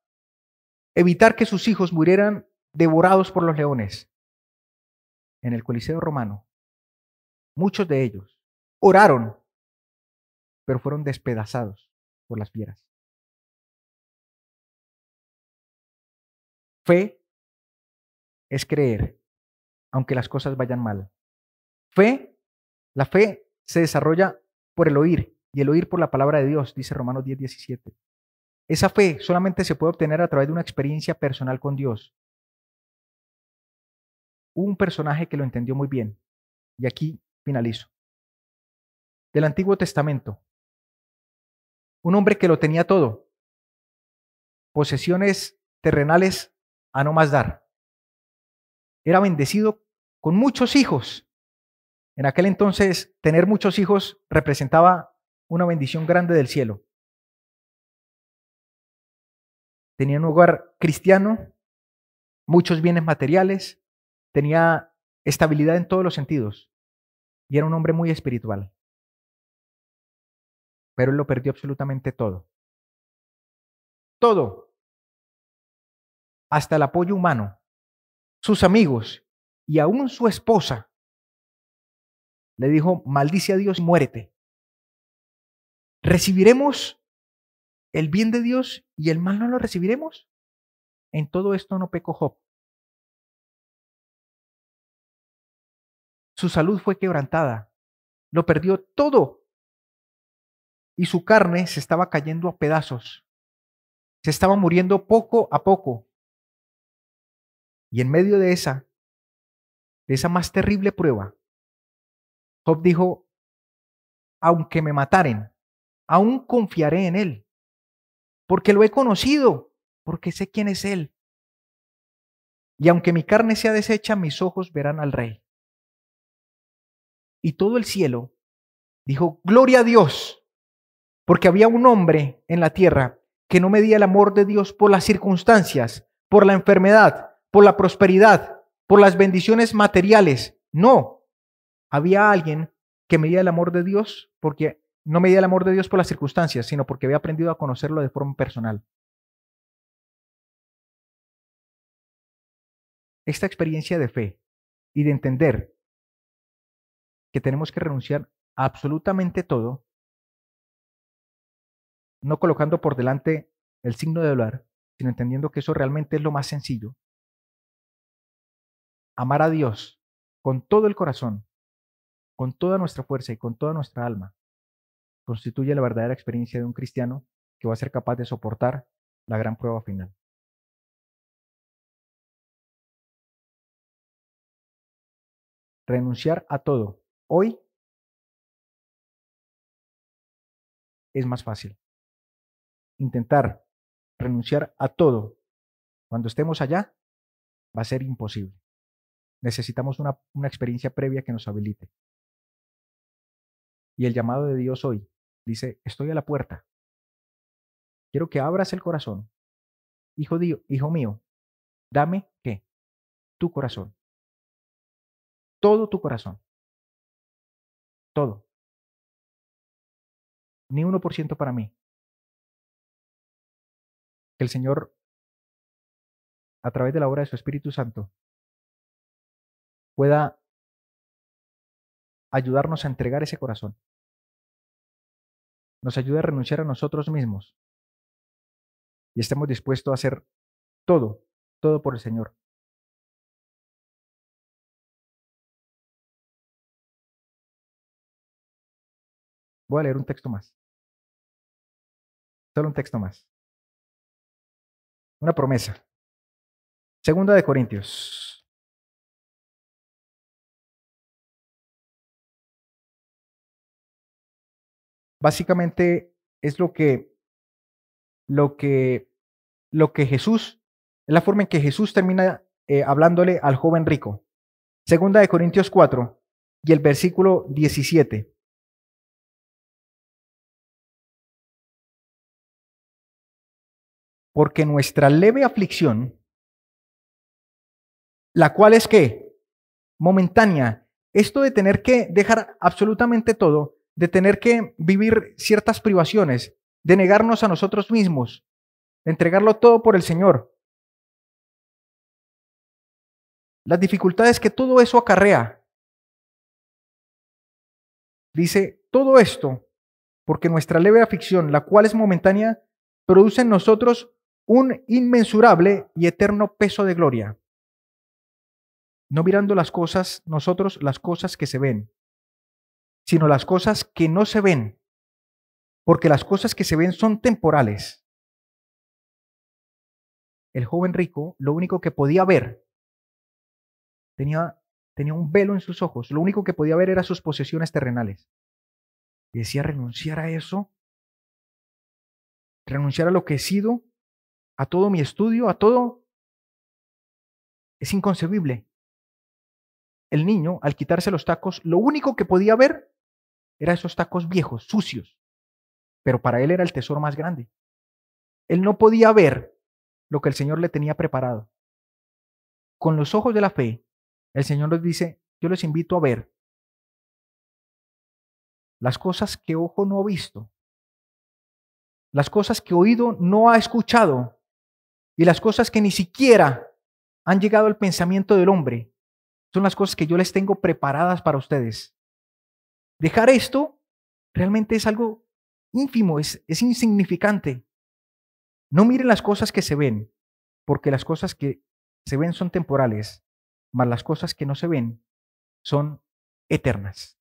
evitar que sus hijos murieran devorados por los leones, en el Coliseo romano, muchos de ellos oraron, pero fueron despedazados por las fieras. Fe es creer, aunque las cosas vayan mal. La fe se desarrolla por el oír, y el oír por la palabra de Dios, dice Romanos 10:17. Esa fe solamente se puede obtener a través de una experiencia personal con Dios. Hubo un personaje que lo entendió muy bien, y aquí finalizo. Del Antiguo Testamento, un hombre que lo tenía todo, posesiones terrenales a no más dar. Era bendecido con muchos hijos. En aquel entonces, tener muchos hijos representaba una bendición grande del cielo. Tenía un hogar cristiano, muchos bienes materiales, tenía estabilidad en todos los sentidos y era un hombre muy espiritual. Pero él lo perdió absolutamente todo. Todo. Hasta el apoyo humano, sus amigos y aún su esposa le dijo, maldice a Dios y muérete. ¿Recibiremos el bien de Dios y el mal no lo recibiremos? En todo esto no pecó Job. Su salud fue quebrantada, lo perdió todo y su carne se estaba cayendo a pedazos, se estaba muriendo poco a poco. Y en medio de esa más terrible prueba, Job dijo, aunque me mataren, aún confiaré en Él, porque lo he conocido, porque sé quién es Él. Y aunque mi carne sea deshecha, mis ojos verán al Rey. Y todo el cielo dijo, gloria a Dios, porque había un hombre en la tierra que no medía el amor de Dios por las circunstancias, por la enfermedad, por la prosperidad, por las bendiciones materiales. No, había alguien que medía el amor de Dios porque no medía el amor de Dios por las circunstancias, sino porque había aprendido a conocerlo de forma personal. Esta experiencia de fe y de entender que tenemos que renunciar a absolutamente todo, no colocando por delante el signo de dólar, sino entendiendo que eso realmente es lo más sencillo. Amar a Dios con todo el corazón, con toda nuestra fuerza y con toda nuestra alma, constituye la verdadera experiencia de un cristiano que va a ser capaz de soportar la gran prueba final. Renunciar a todo hoy es más fácil. Intentar renunciar a todo cuando estemos allá va a ser imposible. Necesitamos una experiencia previa que nos habilite. Y el llamado de Dios hoy dice, estoy a la puerta. Quiero que abras el corazón. Hijo mío, dame ¿qué? Tu corazón. Todo tu corazón. Todo. Ni 1% para mí. Que el Señor, a través de la obra de su Espíritu Santo, pueda ayudarnos a entregar ese corazón. Nos ayude a renunciar a nosotros mismos y estemos dispuestos a hacer todo, todo por el Señor. Voy a leer un texto más. Solo un texto más. Una promesa. Segunda de Corintios. Básicamente es lo que, lo que Jesús, es la forma en que Jesús termina hablándole al joven rico. Segunda de Corintios 4 y el versículo 17. Porque nuestra leve aflicción, la cual es que momentánea, esto de tener que dejar absolutamente todo, de tener que vivir ciertas privaciones, de negarnos a nosotros mismos, de entregarlo todo por el Señor, las dificultades que todo eso acarrea. Dice, todo esto, porque nuestra leve aflicción, la cual es momentánea, produce en nosotros un inmensurable y eterno peso de gloria. No mirando las cosas, nosotros las cosas que se ven, sino las cosas que no se ven, porque las cosas que se ven son temporales. El joven rico, lo único que podía ver, tenía, tenía un velo en sus ojos, lo único que podía ver era sus posesiones terrenales. Y decía, renunciar a eso, renunciar a lo que he sido, a todo mi estudio, a todo, es inconcebible. El niño, al quitarse los tacos, lo único que podía ver era esos tacos viejos, sucios, pero para él era el tesoro más grande. Él no podía ver lo que el Señor le tenía preparado. Con los ojos de la fe, el Señor nos dice, yo les invito a ver las cosas que ojo no ha visto, las cosas que oído no ha escuchado y las cosas que ni siquiera han llegado al pensamiento del hombre. Son las cosas que yo les tengo preparadas para ustedes. Dejar esto realmente es algo ínfimo, es insignificante. No miren las cosas que se ven, porque las cosas que se ven son temporales, mas las cosas que no se ven son eternas.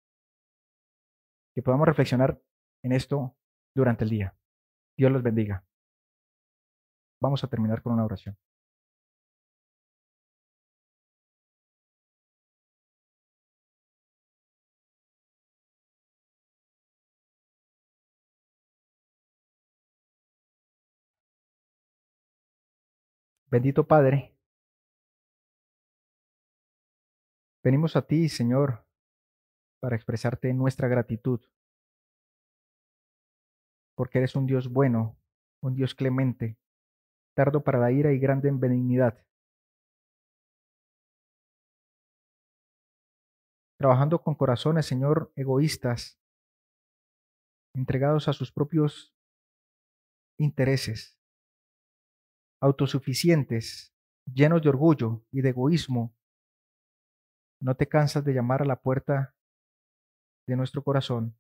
Que podamos reflexionar en esto durante el día. Dios los bendiga. Vamos a terminar con una oración. Bendito Padre, venimos a ti, Señor, para expresarte nuestra gratitud, porque eres un Dios bueno, un Dios clemente, tardo para la ira y grande en benignidad, trabajando con corazones, Señor, egoístas, entregados a sus propios intereses, autosuficientes, llenos de orgullo y de egoísmo. No te cansas de llamar a la puerta de nuestro corazón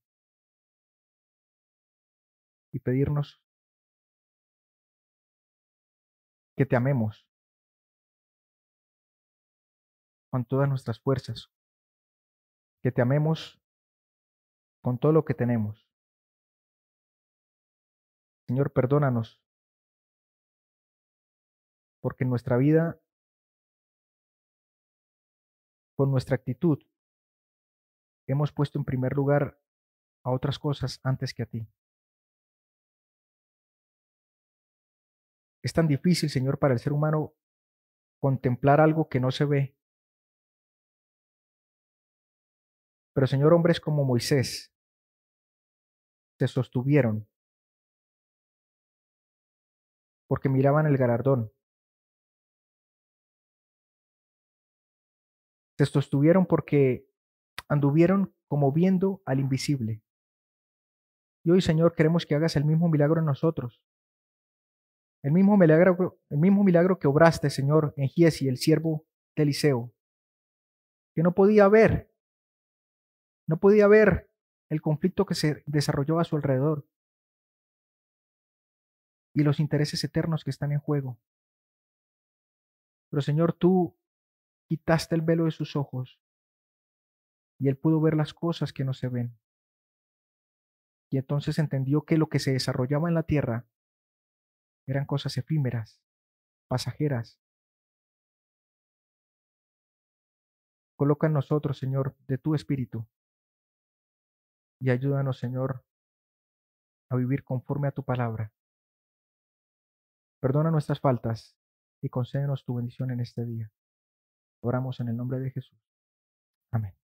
y pedirnos que te amemos con todas nuestras fuerzas, que te amemos con todo lo que tenemos. Señor, perdónanos, porque en nuestra vida, con nuestra actitud, hemos puesto en primer lugar a otras cosas antes que a ti. Es tan difícil, Señor, para el ser humano contemplar algo que no se ve. Pero, Señor, hombres como Moisés se sostuvieron porque miraban el galardón. Se sostuvieron porque anduvieron como viendo al invisible. Y hoy, Señor, queremos que hagas el mismo milagro en nosotros. El mismo milagro que obraste, Señor, en Giezi, el siervo de Eliseo, que no podía ver el conflicto que se desarrolló a su alrededor y los intereses eternos que están en juego. Pero, Señor, tú quitaste el velo de sus ojos y él pudo ver las cosas que no se ven. Y entonces entendió que lo que se desarrollaba en la tierra eran cosas efímeras, pasajeras. Coloca en nosotros, Señor, de tu espíritu y ayúdanos, Señor, a vivir conforme a tu palabra. Perdona nuestras faltas y concédenos tu bendición en este día. Oramos en el nombre de Jesús. Amén.